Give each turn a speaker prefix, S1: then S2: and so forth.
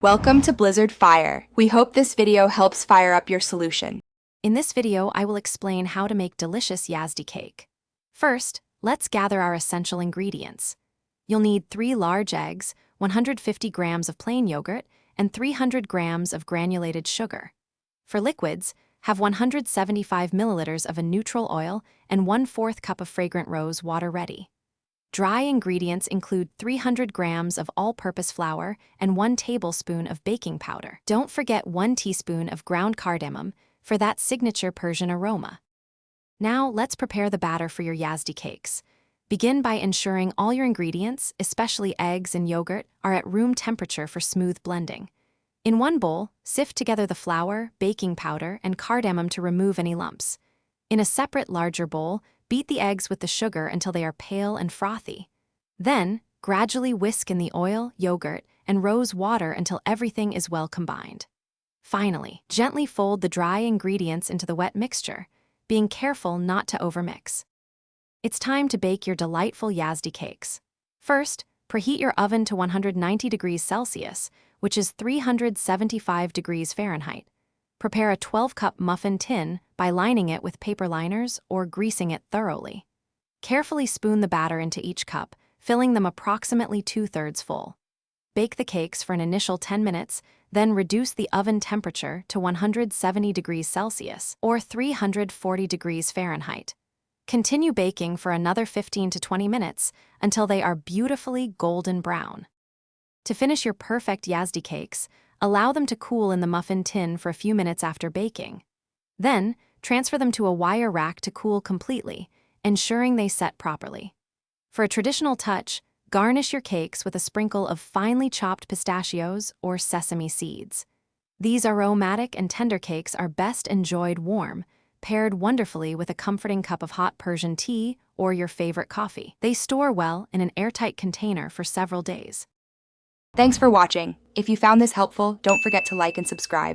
S1: Welcome to Blizzard Fire. We hope this video helps fire up your solution.
S2: In this video, I will explain how to make delicious Yazdi cake. First, let's gather our essential ingredients. You'll need 3 large eggs, 150 grams of plain yogurt, and 300 grams of granulated sugar. For liquids, have 175 milliliters of a neutral oil and 1/4 cup of fragrant rose water ready. Dry ingredients include 300 grams of all-purpose flour and 1 tablespoon of baking powder. Don't forget 1 teaspoon of ground cardamom for that signature Persian aroma. Now let's prepare the batter for your Yazdi cakes. Begin by ensuring all your ingredients, especially eggs and yogurt, are at room temperature for smooth blending. In one bowl, sift together the flour, baking powder, and cardamom to remove any lumps. In a separate, larger bowl, beat the eggs with the sugar until they are pale and frothy. Then, gradually whisk in the oil, yogurt, and rose water until everything is well combined. Finally, gently fold the dry ingredients into the wet mixture, being careful not to overmix. It's time to bake your delightful Yazdi cakes. First, preheat your oven to 190 degrees Celsius, which is 375 degrees Fahrenheit. Prepare a 12-cup muffin tin by lining it with paper liners or greasing it thoroughly. Carefully spoon the batter into each cup, filling them approximately 2/3 full. Bake the cakes for an initial 10 minutes, then reduce the oven temperature to 170 degrees Celsius or 340 degrees Fahrenheit. Continue baking for another 15 to 20 minutes until they are beautifully golden brown. To finish your perfect Yazdi cakes, allow them to cool in the muffin tin for a few minutes after baking. Then, transfer them to a wire rack to cool completely, ensuring they set properly. For a traditional touch, garnish your cakes with a sprinkle of finely chopped pistachios or sesame seeds. These aromatic and tender cakes are best enjoyed warm, paired wonderfully with a comforting cup of hot Persian tea or your favorite coffee. They store well in an airtight container for several days.
S1: Thanks for watching. If you found this helpful, don't forget to like and subscribe.